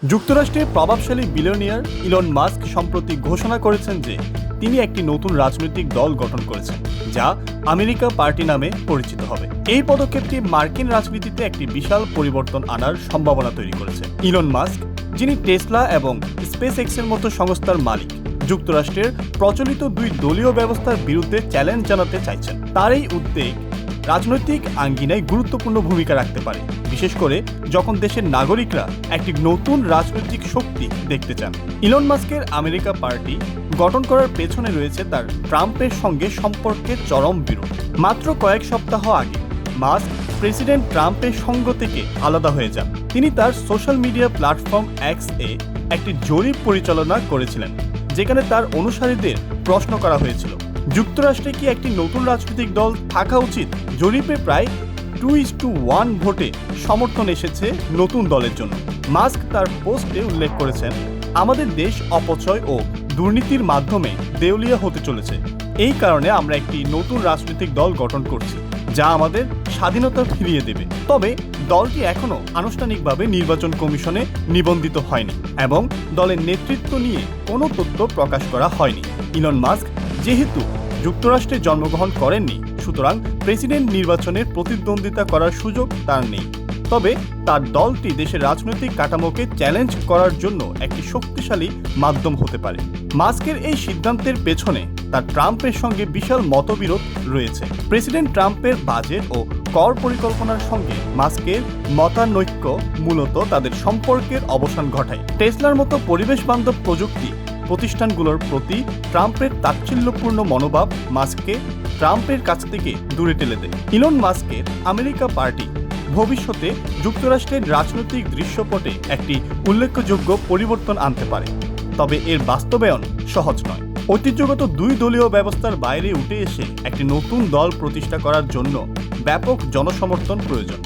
যুক্তরাষ্ট্রের প্রভাবশালী billionaire Elon Musk সম্প্রতি ঘোষণা করেছেন যে তিনি একটি নতুন রাজনৈতিক দল গঠন করেছেন, যা আমেরিকা পার্টি নামে পরিচিত হবে। এই পদক্ষেপটি মার্কিন রাজনীতিতে একটি বিশাল পরিবর্তন আনার সম্ভাবনা তৈরি করেছে। ইলন মাস্ক, যিনি টেসলা এবং স্পেস এক্সের মতো সংস্থার মালিক, যুক্তরাষ্ট্রের প্রচলিত দুই দলীয় ব্যবস্থার বিরুদ্ধে চ্যালেঞ্জ জানাতে চাইছেন। তার এই উদ্যোগ রাজনৈতিক আঙ্গিনায় গুরুত্বপূর্ণ ভূমিকা রাখতে পারে, বিশেষ করে যখন দেশের নাগরিকরা একটি নতুন রাজনৈতিক শক্তি দেখতে চান। ইলন মাস্কের আমেরিকা পার্টি গঠন করার পেছনে রয়েছে তার ট্রাম্পের সঙ্গে সম্পর্কের চরম বিরোধ। মাত্র কয়েক সপ্তাহ আগে মাস্ক প্রেসিডেন্ট ট্রাম্পের সঙ্গ থেকে আলাদা হয়ে যান। তিনি তার সোশ্যাল মিডিয়া প্ল্যাটফর্ম এক্স এ একটি জরিপ পরিচালনা করেছিলেন, যেখানে তার অনুসারীদের প্রশ্ন করা হয়েছিল, যুক্তরাষ্ট্রে কি একটি নতুন রাজনৈতিক দল থাকা উচিত। জরিপে প্রায় 2:1 ভোটে সমর্থন এসেছে নতুন দলের জন্য। মাস্ক তার পোস্টে উল্লেখ করেছেন, আমাদের দেশ অপচয় ও দুর্নীতির মাধ্যমে দেউলিয়া হতে চলেছে। এই কারণে আমরা একটি নতুন রাজনৈতিক দল গঠন করছি, যা আমাদের স্বাধীনতা ফিরিয়ে দেবে। তবে দলটি এখনও আনুষ্ঠানিকভাবে নির্বাচন কমিশনে নিবন্ধিত হয়নি এবং দলের নেতৃত্ব নিয়ে কোনো তথ্য প্রকাশ করা হয়নি। ইলন মাস্ক যেহেতু যুক্তরাষ্ট্রে জন্মগ্রহণ করেননি, সুতরাং প্রেসিডেন্ট নির্বাচনের প্রতিদ্বন্দ্বিতা করার সুযোগ তার নেই। তবে তার দলটি দেশের রাজনৈতিক কাঠামোকে চ্যালেঞ্জ করার জন্য একটি শক্তিশালী মাধ্যম হতে পারে। মাস্কের এই সিদ্ধান্তের পেছনে তার ট্রাম্পের সঙ্গে বিশাল মতবিরোধ রয়েছে। প্রেসিডেন্ট ট্রাম্পের বাজেট ও কর পরিকল্পনার সঙ্গে মাস্কের মতানৈক্য মূলত তাদের সম্পর্কের অবসান ঘটায়। টেসলার মতো পরিবেশ বান্ধব প্রযুক্তি প্রতিষ্ঠানগুলোর প্রতি ট্রাম্পের তাচ্ছিল্যপূর্ণ মনোভাব মাস্ককে ট্রাম্পের কাছ থেকে দূরে ঠেলে দেয়। ইলন মাস্কের আমেরিকা পার্টি ভবিষ্যতে যুক্তরাষ্ট্রের রাজনৈতিক দৃশ্যপটে একটি উল্লেখযোগ্য পরিবর্তন আনতে পারে, তবে এর বাস্তবায়ন সহজ নয়। ঐতিহ্যগত দুই দলীয় ব্যবস্থার বাইরে উঠে এসে একটি নতুন দল প্রতিষ্ঠা করার জন্য ব্যাপক জনসমর্থন প্রয়োজন।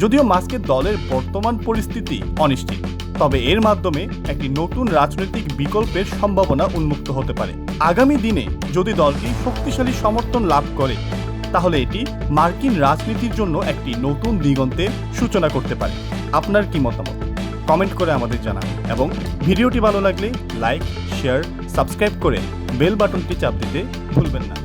যদিও মাস্কের দলের বর্তমান পরিস্থিতি অনিশ্চিত, তবে এর মাধ্যমে একটি নতুন রাজনৈতিক বিকল্পের সম্ভাবনা উন্মুক্ত হতে পারে। আগামী দিনে যদি দলটি শক্তিশালী সমর্থন লাভ করে, তাহলে এটি মার্কিন রাজনীতির জন্য একটি নতুন দিগন্তের সূচনা করতে পারে। আপনার কি মতামত? কমেন্ট করে আমাদের জানান এবং ভিডিওটি ভালো লাগলে লাইক, শেয়ার, সাবস্ক্রাইব করে বেল বাটনটি চাপ দিতে ভুলবেন না।